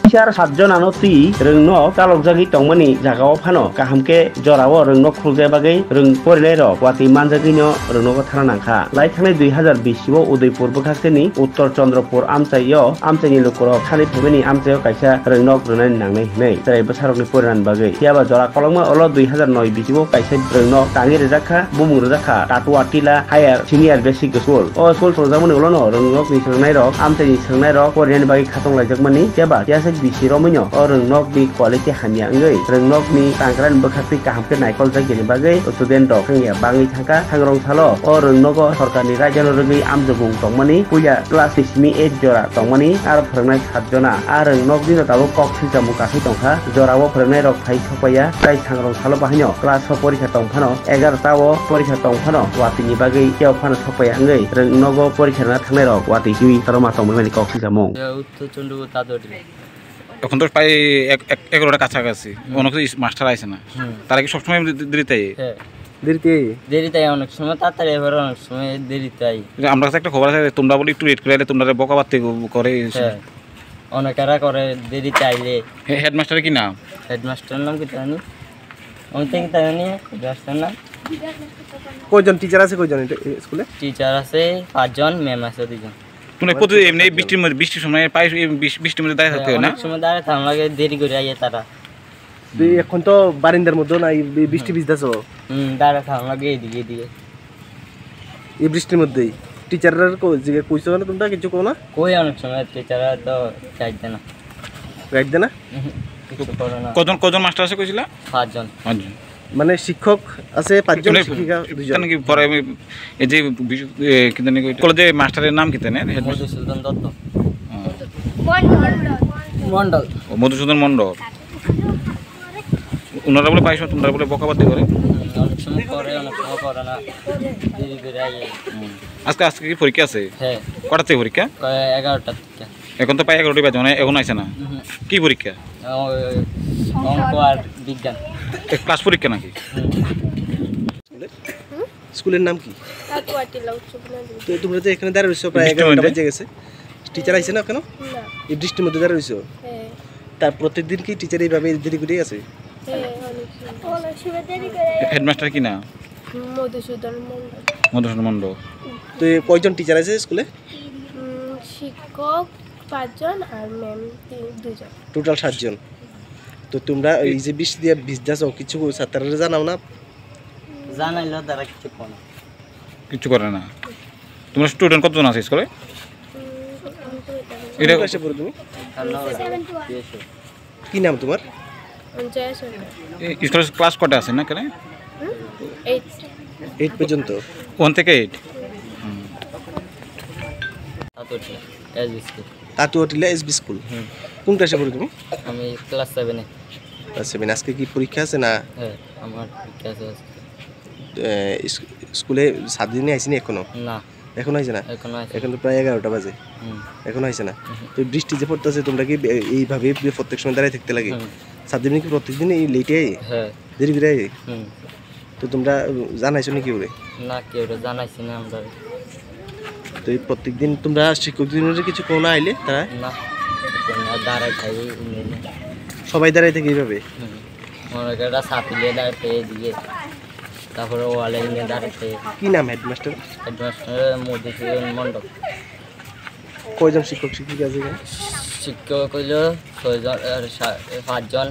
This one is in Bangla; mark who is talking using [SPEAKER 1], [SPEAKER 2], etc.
[SPEAKER 1] teacher 7jon ano ti rungno kalokjagi tongmani jagao phano kahamke jorao rungno khulge bagai rung porinai rok wati manjagino rungno ko thana nangkha lai thangnai 2020 o Udaipur bokhakteni Uttor Chandrapur amchaio amchaini lukorok khani thubeni amchaio kaisa rungno grunai nangnai hinai jerai bosarokni porinan bagai tiaba jora kolongma olo 2009 bisibo kaisa rungno tangi rejakha bumung rejakha tatwa tila higher senior basic school o school sorjamani ulono rungnok ni songnai rok amchaini songnai rok porinan bagai khatong laijakmani tiaba tiasa bisi romoino o rungnok ni quality hamya ngai rungnok ni tangkran bokhakti kahamke naikol jagini bagai student rok khangya bangi thaka thangrong salo o rungnogo sarkarni rajano rugui amjabung tongmani puya class 6 mi 8 jora tongmani ar phrangnai 7 jona ar rungnok dino tabo kok sijamu kathi tongkha jorao phrangnai rok thai thopaya tai thangrong salo bahino class 4 porikha tongphano 11 tao porikha tongphano watini bagai keu phano thopaya ngai rungnogo porikha na thangnai rok wati hiwi taroma tongmani kok sijamu
[SPEAKER 2] উত্তর চন্দ্রপুর তাঁতটি
[SPEAKER 3] এখন তো প্রায় 11টা কাছাকাছি অনেক মাস্টার আছে না তারা কি সবসময় দেরিতে
[SPEAKER 2] হ্যাঁ
[SPEAKER 1] দেরিতে
[SPEAKER 2] অনেক সময় তাড়াতাড়ি এবার অনেক সময় দেরিতে
[SPEAKER 3] আমরা কাছে একটা খবর আছে তোমরা বলি একটু লেট করে তোমরা বকাবাদ করে
[SPEAKER 2] অনেকেরা করে দেরিতে আইলে
[SPEAKER 3] হেডমাস্টারের কি নাম
[SPEAKER 2] হেডমাস্টারের নাম কি জানি আমি তো কি জানি হেডমাস্টারের নাম
[SPEAKER 1] কয়জন টিচার আছে কয়জন স্কুলে
[SPEAKER 2] টিচার আছে 5 জন ম্যাম আছে 2 জন
[SPEAKER 3] তুমি প্রতি এমনি বৃষ্টির সময় পাই বৃষ্টির মধ্যে দাঁড়িয়ে থাকতে হয় না
[SPEAKER 2] অনেক সময় দাঁড়িয়ে থাকা লাগে দেরি করে আইয়ে তারা
[SPEAKER 1] এখন তো বারিন্দার মধ্যে না বৃষ্টি ভিজতেছো
[SPEAKER 2] দাঁড়িয়ে থাকা লাগে এদিকে
[SPEAKER 1] এই বৃষ্টির মধ্যেই টিচাররা কইছো না তোমরা কিছু কো না
[SPEAKER 2] কই অনেক সময় টিচাররা তো গাইড দেয় না কিছু করে না
[SPEAKER 3] কজন মাস্টার আছে কইছিলা
[SPEAKER 2] 5 জন
[SPEAKER 1] মানে শিক্ষক আছে 5 জন শিক্ষিকা 2 জন
[SPEAKER 3] কি পরে এই যে কি জানি কলেজে মাস্টারের নাম কি জানেন
[SPEAKER 2] মধুসূদন দত্ত
[SPEAKER 4] মন্ডল
[SPEAKER 3] মধুসূদন মন্ডল ওনারা বলে পাইছো তোমরা বলে বকাবাদি করে
[SPEAKER 2] অনেক সময় করে অনেক সময় করে না দেরি করে আইয়ে
[SPEAKER 3] আজকে কি পরীক্ষা আছে
[SPEAKER 2] হ্যাঁ
[SPEAKER 3] কটা থেকে পরীক্ষা
[SPEAKER 2] 11টা থেকে
[SPEAKER 3] এখন তো প্রায় 11টা বাজে না এখন আইছে না কি পরীক্ষা
[SPEAKER 2] অঙ্ক আর বিজ্ঞান
[SPEAKER 3] ক্লাস পরীক্ষা নাকি
[SPEAKER 1] স্কুলের নাম কি তো তোমরা যে এখানে দাঁড়িয়ে রইছো প্রায় 11টা বাজে গেছে টিচার আইছে না কেন না এই বৃষ্টির মধ্যে দাঁড়িয়ে রইছো হ্যাঁ তার প্রত্যেকদিন কি টিচার এইভাবে দেরি করে আছে হ্যাঁ অনেক সময় দেরি করে
[SPEAKER 3] হেডমাস্টার কি না মধুসূদন মন্ডল
[SPEAKER 1] তো কয়জন টিচার আছে স্কুলে
[SPEAKER 5] শিক্ষক 5 জন আর ম্যাম 2 জন
[SPEAKER 1] টোটাল 7 জন তো তোমরা এই যে বৃষ্টি দিয়ে ভিজদাছো কিছু ছাত্ররা জানাও না
[SPEAKER 2] জানাইলো তারা
[SPEAKER 3] কিছু করে না তোমরা স্টুডেন্ট কতজন আছে স্কুলে
[SPEAKER 1] এটা কাছে পড়ো তুমি কি নাম তোমার
[SPEAKER 5] জয় সরকার
[SPEAKER 3] স্কুলের ক্লাস কটা আছে না কেন
[SPEAKER 5] 8
[SPEAKER 1] পর্যন্ত
[SPEAKER 3] 1 থেকে 8
[SPEAKER 1] তাতুয়াটিলা এসবি স্কুল কোন ক্লাসে পড়ো তুমি
[SPEAKER 2] আমি ক্লাস 7 এ
[SPEAKER 1] ক্লাস 7 আজকে কি পরীক্ষা আছে না
[SPEAKER 2] হ্যাঁ আমার পরীক্ষা আছে
[SPEAKER 1] স্কুলে 7 দিন আইছিনি এখনো
[SPEAKER 2] না
[SPEAKER 1] এখন আইছে না এখন তো প্রায় 11টা বাজে এখন আইছে না তো বৃষ্টি যে পড়তেছে তোমরা কি এইভাবে প্রত্যেক সময় দাঁড়িয়ে থাকতে লাগে 7 দিন কি প্রত্যেকদিন এই লেটে আই
[SPEAKER 2] হ্যাঁ
[SPEAKER 1] দেরি করে আই তো তোমরা জানাইছো নাকি ওরে
[SPEAKER 2] না কেউ জানাইছি না আমরা
[SPEAKER 1] তো এই প্রত্যেকদিন তোমরা শিক্ষকদের কিছু কোন আইলে তারা
[SPEAKER 2] না দাঁড়ায় খাই
[SPEAKER 1] সবাই দাঁড়ায় থাকে এইভাবে
[SPEAKER 2] অনেকেরা সাপিলে দাঁড়াতে দিয়ে তারপরে ওয়ালে নিয়ে দাঁড়াতে
[SPEAKER 1] কি নাম হেডমাস্টার
[SPEAKER 2] মধুসূদন মন্ডল
[SPEAKER 1] কয়জন শিক্ষক শিক্ষিকা আছে
[SPEAKER 2] শিক্ষক হইল 6 জন 5 জন